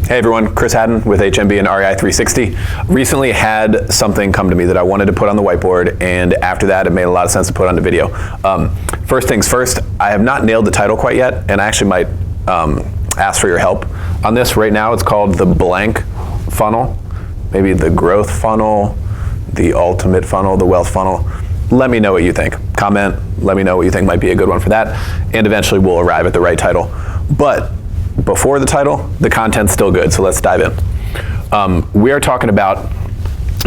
Hey everyone, Chris Haddon with HMB and REI 360. Recently had something come to me that I wanted to put on the whiteboard, and after that it made a lot of sense to put on the video. First things first, I have not nailed the title quite yet, and I actually might ask for your help on this. Right now it's called the blank funnel, maybe the growth funnel, the ultimate funnel, the wealth funnel. Let me know what you think. Comment, let me know what you think might be a good one for that, and eventually we'll arrive at the right title. But before the title, the content's still good, so let's dive in. We are talking about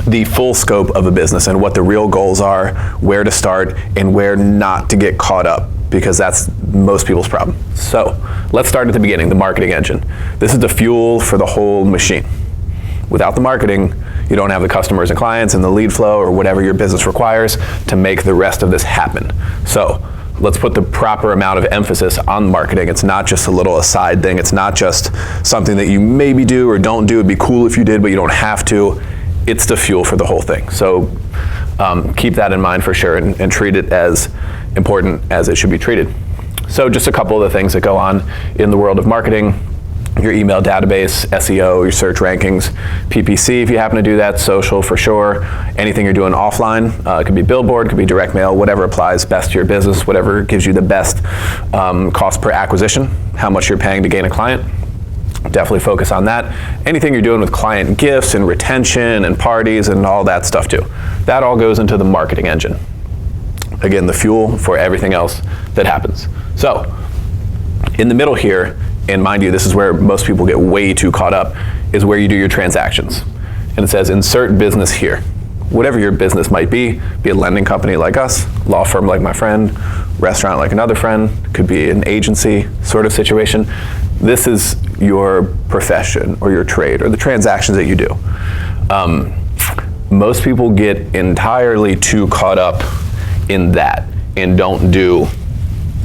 the full scope of a business and what the real goals are, where to start, and where not to get caught up, because that's most people's problem. So let's start at the beginning, the marketing engine. This is the fuel for the whole machine. Without the marketing, you don't have the customers and clients and the lead flow or whatever your business requires to make the rest of this happen. So let's put the proper amount of emphasis on marketing. It's not just a little aside thing. It's not just something that you maybe do or don't do. It'd be cool if you did, but you don't have to. It's the fuel for the whole thing. So keep that in mind for sure, and treat it as important as it should be treated. So just a couple of the things that go on in the world of marketing: your email database, SEO, your search rankings, PPC if you happen to do that, social for sure, anything you're doing offline. It could be billboard, could be direct mail, whatever applies best to your business, whatever gives you the best cost per acquisition, how much you're paying to gain a client. Definitely focus on that. Anything you're doing with client gifts and retention and parties and all that stuff too. That all goes into the marketing engine. Again, the fuel for everything else that happens. So in the middle here, and mind you, this is where most people get way too caught up, is where you do your transactions. And it says insert business here. Whatever your business might be a lending company like us, law firm like my friend, restaurant like another friend, could be an agency sort of situation. This is your profession or your trade or the transactions that you do. Most people get entirely too caught up in that and don't do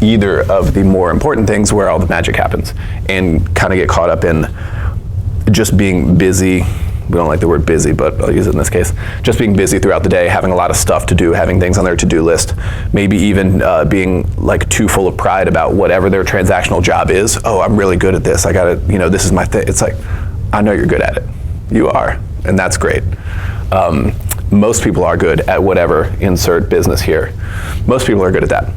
either of the more important things where all the magic happens, and kind of get caught up in just being busy. We don't like the word busy, but I'll use it in this case. Just being busy throughout the day, having a lot of stuff to do, having things on their to-do list, maybe even being like too full of pride about whatever their transactional job is. Oh, I'm really good at this. I got to, this is my thing. It's like, I know you're good at it. You are, and that's great. Most people are good at whatever, insert business here. Most people are good at that.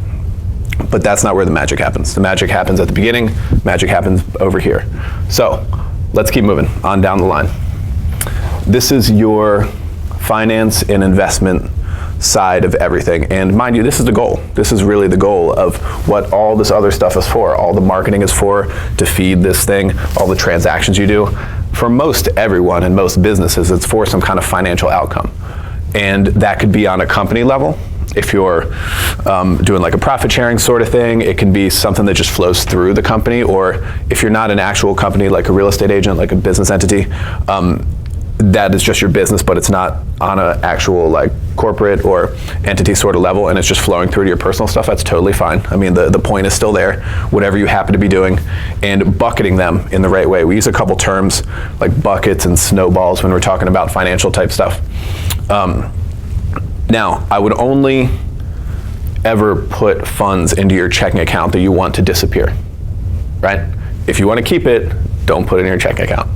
But that's not where the magic happens. The magic happens at the beginning, magic happens over here. So let's keep moving on down the line. This is your finance and investment side of everything. And mind you, this is the goal. This is really the goal of what all this other stuff is for. All the marketing is for, to feed this thing, all the transactions you do. For most everyone and most businesses, it's for some kind of financial outcome. And that could be on a company level. If you're doing like a profit sharing sort of thing, it can be something that just flows through the company. Or if you're not an actual company, like a real estate agent, like a business entity, that is just your business, but it's not on an actual like corporate or entity sort of level, and it's just flowing through to your personal stuff. That's totally fine. I mean, the point is still there, whatever you happen to be doing, and bucketing them in the right way. We use a couple terms like buckets and snowballs when we're talking about financial type stuff. Now, I would only ever put funds into your checking account that you want to disappear, right? If you want to keep it, don't put it in your checking account.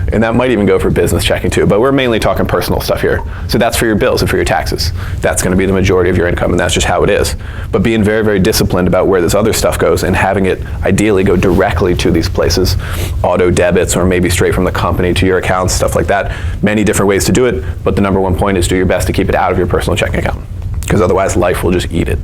And that might even go for business checking too, but we're mainly talking personal stuff here. So that's for your bills and for your taxes. That's going to be the majority of your income, and that's just how it is. But being very, very disciplined about where this other stuff goes and having it ideally go directly to these places, auto debits or maybe straight from the company to your accounts, stuff like that. Many different ways to do it, but the number one point is do your best to keep it out of your personal checking account, because otherwise life will just eat it.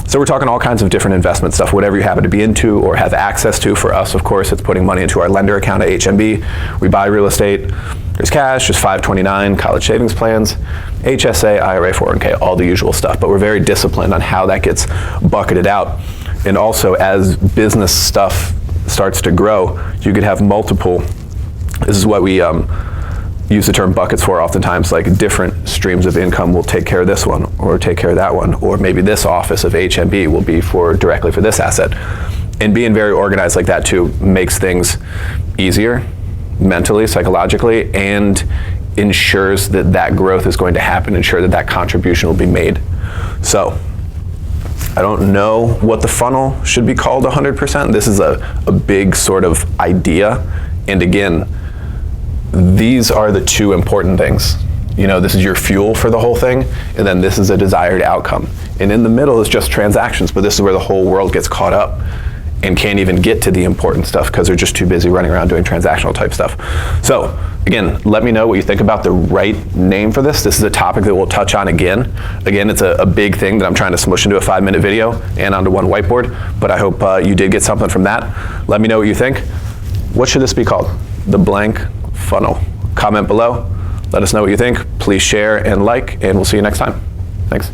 So we're talking all kinds of different investment stuff, whatever you happen to be into or have access to. For us, of course, it's putting money into our lender account at HMB. We buy real estate. There's cash, there's 529, college savings plans, HSA, IRA, 401k, all the usual stuff. But we're very disciplined on how that gets bucketed out. And also, as business stuff starts to grow, you could have multiple. This is what we use the term buckets for oftentimes, like different streams of income will take care of this one or take care of that one, or maybe this office of HMB will be directly for this asset. And being very organized like that too makes things easier mentally, psychologically, and ensures that that growth is going to happen, ensure that that contribution will be made. So I don't know what the funnel should be called 100%. This is a big sort of idea. And again, these are the two important things. You know, this is your fuel for the whole thing, and then this is a desired outcome. And in the middle is just transactions, but this is where the whole world gets caught up and can't even get to the important stuff because they're just too busy running around doing transactional type stuff. So again, let me know what you think about the right name for this. This is a topic that we'll touch on again. Again, it's a big thing that I'm trying to smush into a 5-minute video and onto one whiteboard, but I hope you did get something from that. Let me know what you think. What should this be called? The blank funnel. Comment below. Let us know what you think. Please share and like, and we'll see you next time. Thanks.